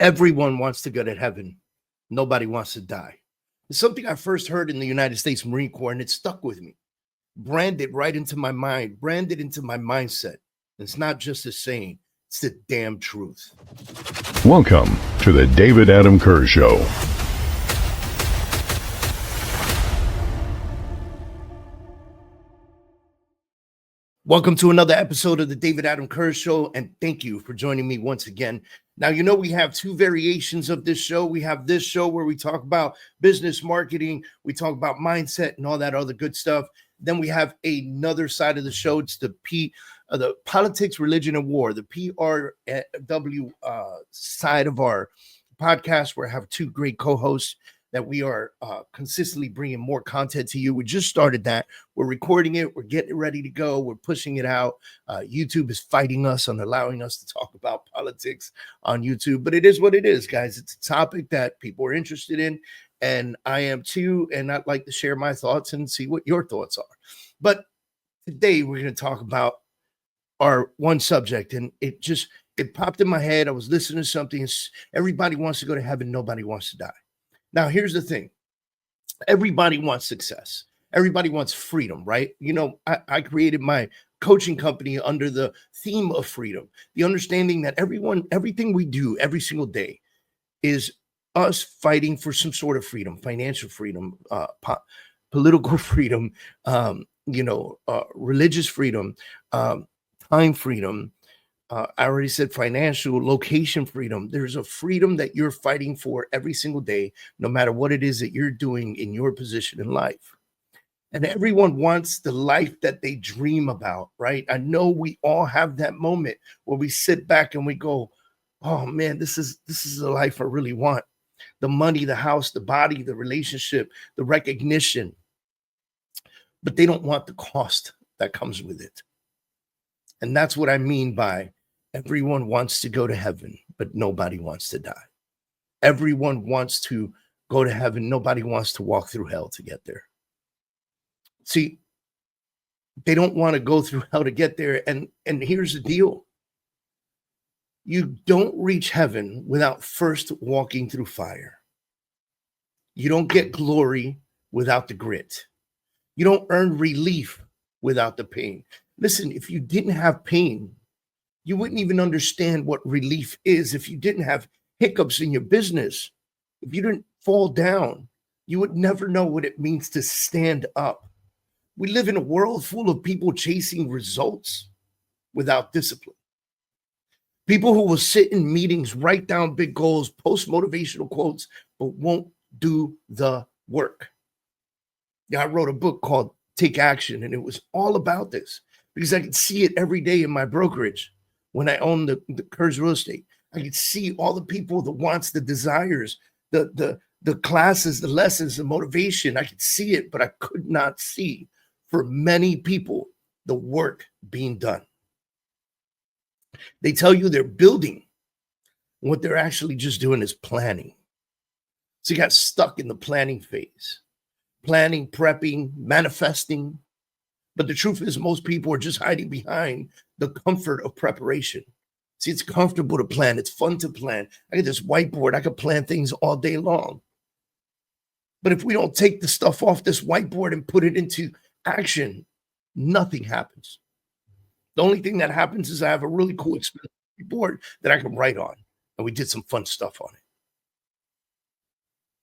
Everyone wants to go to heaven. Nobody wants to die. It's something I first heard in the United States Marine Corps, and it stuck with me. Branded right into my mind, branded into my mindset. It's not just a saying, it's the damn truth. Welcome to the David Adam Kurz Show. Welcome to another episode of the David Adam Kurz Show, and thank you for joining me once again. Now, you know, we have two variations of this show. We have this show where we talk about business marketing, we talk about mindset and all that other good stuff. Then we have another side of the show. It's the politics, religion, and war, the PRW side of our podcast, where I have two great co-hosts that we are consistently bringing more content to you. We just started that. We're recording it. We're getting it ready to go. We're pushing it out. YouTube is fighting us on allowing us to talk about politics on YouTube, but it is what it is, guys. It's a topic that people are interested in, and I am too, and I'd like to share my thoughts and see what your thoughts are. But today we're going to talk about our one subject, and it popped in my head. I was listening to something. Everybody wants to go to heaven. Nobody wants to die. Now, here's the thing. Everybody wants success. Everybody wants freedom, right? You know, I created my coaching company under the theme of freedom, the understanding that everything we do every single day is us fighting for some sort of freedom, financial freedom, political freedom, religious freedom, time freedom. I already said financial, location freedom. There's a freedom that you're fighting for every single day, no matter what it is that you're doing in your position in life. And everyone wants the life that they dream about, right? I know we all have that moment where we sit back and we go, oh man, this is the life I really want. The money, the house, the body, the relationship, the recognition. But they don't want the cost that comes with it. And that's what I mean by everyone wants to go to heaven, but nobody wants to die. Everyone wants to go to heaven. Nobody wants to walk through hell to get there. See, they don't want to go through hell to get there. And here's the deal. You don't reach heaven without first walking through fire. You don't get glory without the grit. You don't earn relief without the pain. Listen, if you didn't have pain, you wouldn't even understand what relief is. If you didn't have hiccups in your business, if you didn't fall down, you would never know what it means to stand up. We live in a world full of people chasing results without discipline. People who will sit in meetings, write down big goals, post motivational quotes, but won't do the work. Yeah, I wrote a book called Take Action, and it was all about this because I could see it every day in my brokerage. When I owned the Kurz real estate, I could see all the people, the wants, the desires, the classes, the lessons, the motivation. I could see it, but I could not see for many people the work being done. They tell you they're building. What they're actually just doing is planning. So you got stuck in the planning phase, planning, prepping, manifesting. But the truth is, most people are just hiding behind the comfort of preparation. See, it's comfortable to plan. It's fun to plan. I got this whiteboard. I could plan things all day long. But if we don't take the stuff off this whiteboard and put it into action, nothing happens. The only thing that happens is I have a really cool expensive board that I can write on. And we did some fun stuff on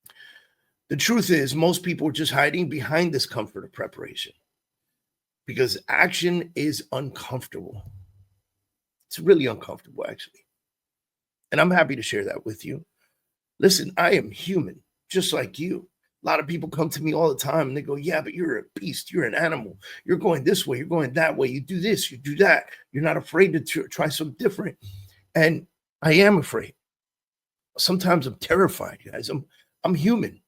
it. The truth is, most people are just hiding behind this comfort of preparation. Because action is uncomfortable. It's really uncomfortable, actually. And I'm happy to share that with you. Listen, I am human, just like you. A lot of people come to me all the time and they go, yeah, but you're a beast. You're an animal. You're going this way. You're going that way. You do this. You do that. You're not afraid to try something different. And I am afraid. Sometimes I'm terrified, guys. I'm human.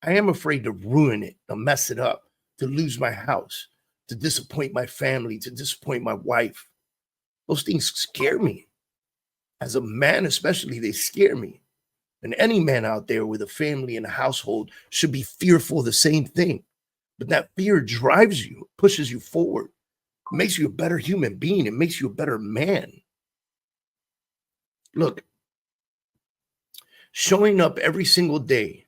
I am afraid to ruin it, to mess it up, to lose my house, to disappoint my family, to disappoint my wife. Those things scare me. As a man, especially, they scare me. And any man out there with a family and a household should be fearful of the same thing. But that fear drives you, pushes you forward, makes you a better human being. It makes you a better man. Look, Showing up every single day,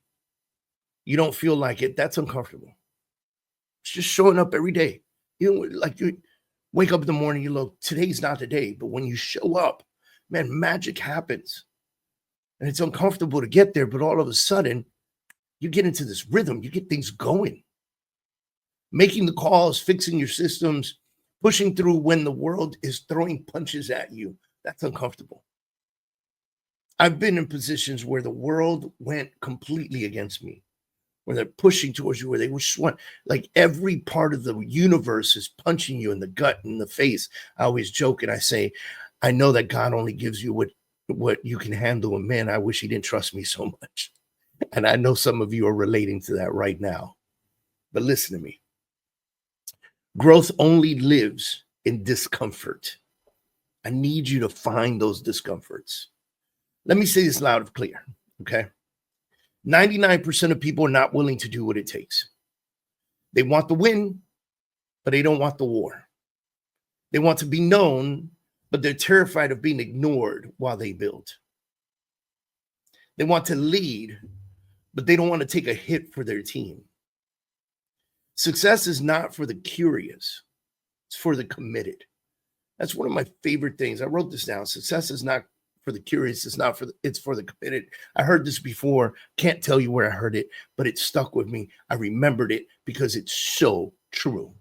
you don't feel like it, that's uncomfortable. It's just showing up every day. You know, like you wake up in the morning, you look, today's not the day. But when you show up, man, magic happens. And it's uncomfortable to get there, but all of a sudden, you get into this rhythm, you get things going. Making the calls, fixing your systems, pushing through when the world is throwing punches at you, that's uncomfortable. I've been in positions where the world went completely against me, where they're pushing towards you, where they just want, like every part of the universe is punching you in the gut and in the face. I always joke and I say, I know that God only gives you what you can handle. And man, I wish he didn't trust me so much. And I know some of you are relating to that right now. But listen to me. Growth only lives in discomfort. I need you to find those discomforts. Let me say this loud and clear, okay? 99% of people are not willing to do what it takes. They want the win, but they don't want the war. They want to be known, but they're terrified of being ignored while they build. They want to lead, but they don't want to take a hit for their team. Success is not for the curious. It's for the committed. That's one of my favorite things. I wrote this down. Success is not for the curious. It's for the committed. I heard this before. Can't tell you where I heard it, but it stuck with me. I remembered it because it's so true.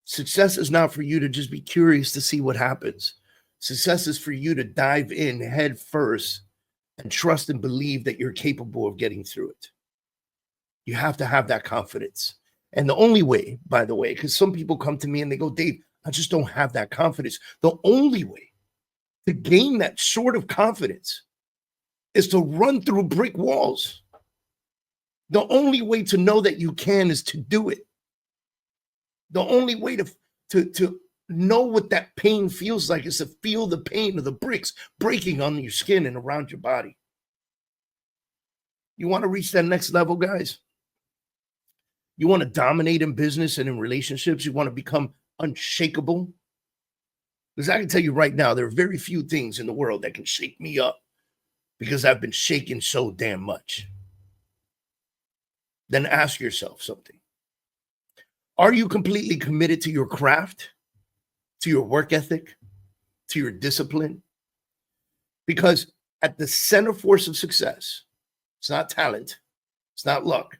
Success is not for you to just be curious to see what happens. Success is for you to dive in head first and trust and believe that you're capable of getting through it. You have to have that confidence. And the only way, by the way, because some people come to me and they go, Dave, I just don't have that confidence. The only way to gain that sort of confidence is to run through brick walls. The only way to know that you can is to do it. The only way to know what that pain feels like is to feel the pain of the bricks breaking on your skin and around your body. You want to reach that next level, guys? You want to dominate in business and in relationships? You want to become unshakable? Because I can tell you right now, there are very few things in the world that can shake me up because I've been shaken so damn much. Then ask yourself something. Are you completely committed to your craft, to your work ethic, to your discipline? Because at the center force of success, it's not talent, it's not luck,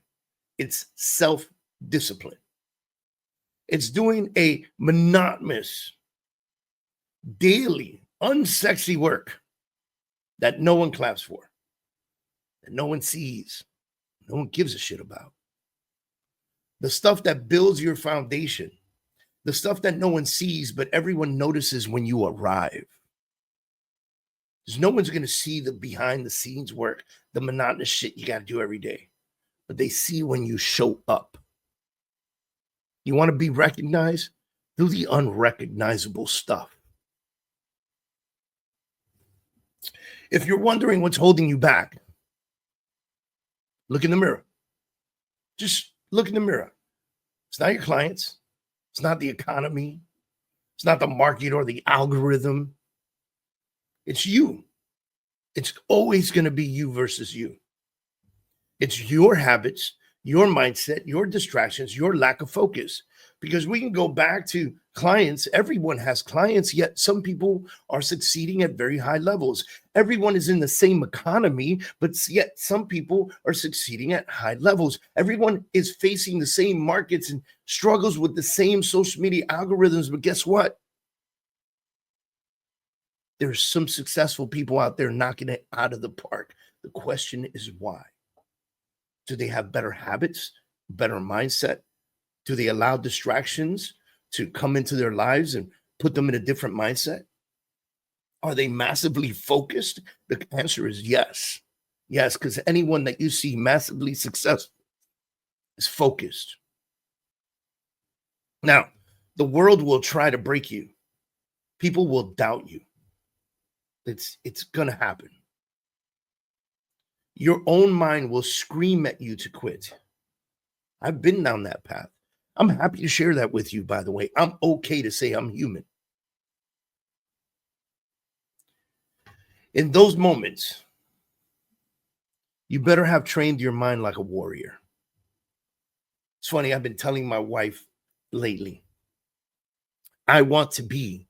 it's self-discipline. It's doing a monotonous, daily, unsexy work that no one claps for, that no one sees, no one gives a shit about. The stuff that builds your foundation, the stuff that no one sees, but everyone notices when you arrive. Because no one's going to see the behind the scenes work, the monotonous shit you got to do every day. But they see when you show up. You want to be recognized? Do the unrecognizable stuff. If you're wondering what's holding you back, look in the mirror. Just look in the mirror. It's not your clients. It's not the economy. It's not the market or the algorithm. It's you. It's always going to be you versus you. It's your habits, your mindset, your distractions, your lack of focus. Because we can go back to clients. Everyone has clients, yet some people are succeeding at very high levels. Everyone is in the same economy, but yet some people are succeeding at high levels. Everyone is facing the same markets and struggles with the same social media algorithms. But guess what? There's some successful people out there knocking it out of the park. The question is why? Do they have better habits, better mindset? Do they allow distractions to come into their lives and put them in a different mindset? Are they massively focused? The answer is yes. Yes, because anyone that you see massively successful is focused. Now, the world will try to break you. People will doubt you. It's going to happen. Your own mind will scream at you to quit. I've been down that path. I'm happy to share that with you, by the way. I'm okay to say I'm human. In those moments, You better have trained your mind like a warrior. It's funny, I've been telling my wife lately, I want to be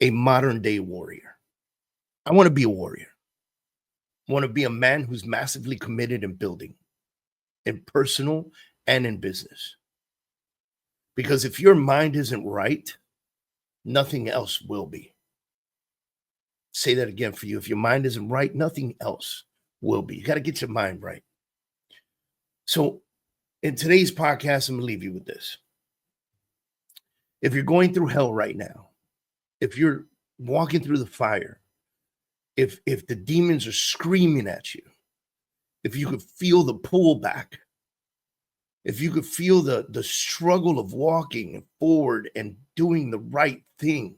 a modern day warrior. I want to be a warrior. I want to be a man who's massively committed in building, in personal and in business. Because if your mind isn't right, nothing else will be. Say that again for you. If your mind isn't right, nothing else will be. You got to get your mind right. So in today's podcast, I'm going to leave you with this. If you're going through hell right now, if you're walking through the fire, if the demons are screaming at you, if you could feel the pullback, if you could feel the struggle of walking forward and doing the right thing,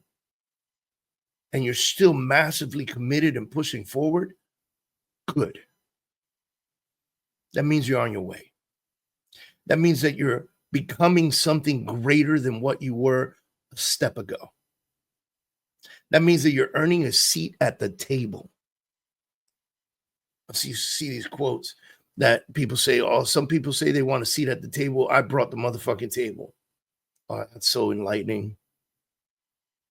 and you're still massively committed and pushing forward, good. That means you're on your way. That means that you're becoming something greater than what you were a step ago. That means that you're earning a seat at the table. I see these quotes that people say, oh, some people say they want a seat at the table. I brought the motherfucking table. Oh, that's so enlightening.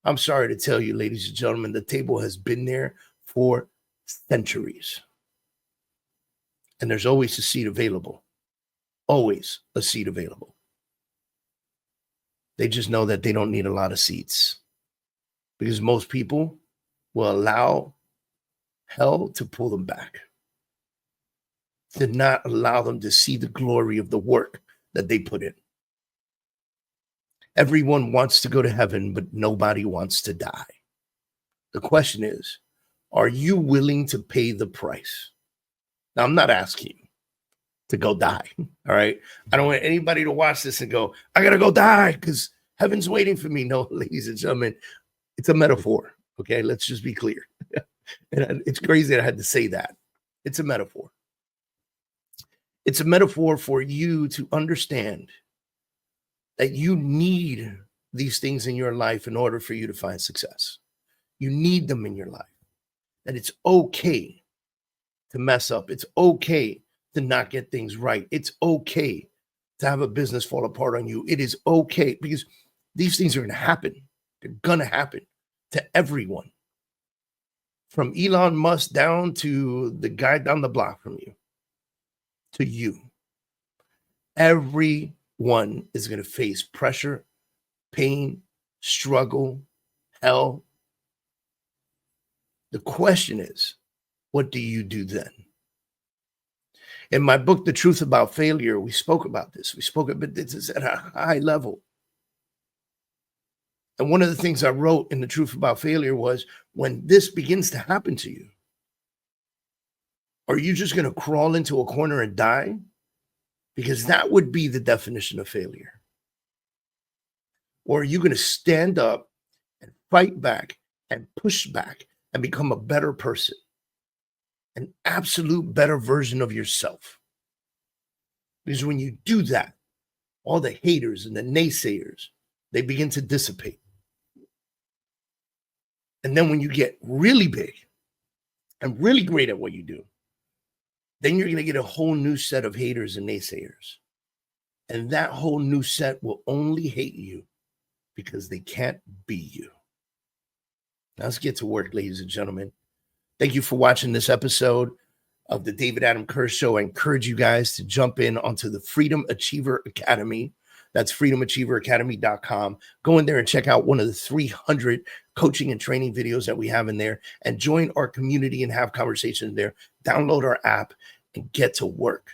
I'm sorry to tell you, ladies and gentlemen, the table has been there for centuries. And there's always a seat available. Always a seat available. They just know that they don't need a lot of seats. Because most people will allow hell to pull them back. To not allow them to see the glory of the work that they put in. Everyone wants to go to heaven, but nobody wants to die. The question is, are you willing to pay the price? Now, I'm not asking you to go die, all right? I don't want anybody to watch this and go, I got to go die because heaven's waiting for me. No, ladies and gentlemen, it's a metaphor, okay? Let's just be clear. And it's crazy that I had to say that. It's a metaphor. It's a metaphor for you to understand that you need these things in your life in order for you to find success. You need them in your life. That it's okay to mess up. It's okay to not get things right. It's okay to have a business fall apart on you. It is okay because these things are going to happen. They're going to happen to everyone. From Elon Musk down to the guy down the block from you. To you. Everyone is going to face pressure, pain, struggle, hell. The question is, what do you do then? In my book, The Truth About Failure, we spoke about this. We spoke about this at a high level. And one of the things I wrote in The Truth About Failure was, when this begins to happen to you, are you just going to crawl into a corner and die? Because that would be the definition of failure. Or are you going to stand up and fight back and push back and become a better person? An absolute better version of yourself. Because when you do that, all the haters and the naysayers, they begin to dissipate. And then when you get really big and really great at what you do, then you're going to get a whole new set of haters and naysayers. And that whole new set will only hate you because they can't be you. Now let's get to work, ladies and gentlemen. Thank you for watching this episode of the David Adam Kurz Show. I encourage you guys to jump in onto the Freedom Achiever Academy. That's freedomachieveracademy.com. Go in there and check out one of the 300 coaching and training videos that we have in there and join our community and have conversations there. Download our app and get to work.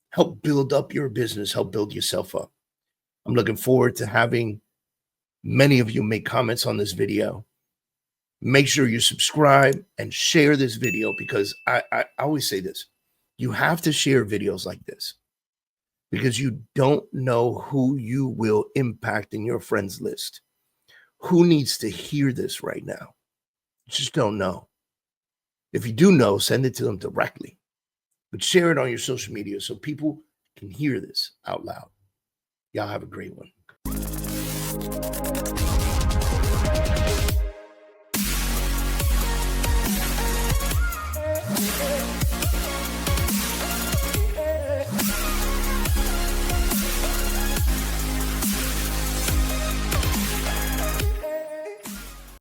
Help build up your business. Help build yourself up. I'm looking forward to having many of you make comments on this video. Make sure you subscribe and share this video because I always say this. You have to share videos like this because you don't know who you will impact in your friends list. Who needs to hear this right now? You just don't know. If you do know, send it to them directly. But share it on your social media so people can hear this out loud. Y'all have a great one.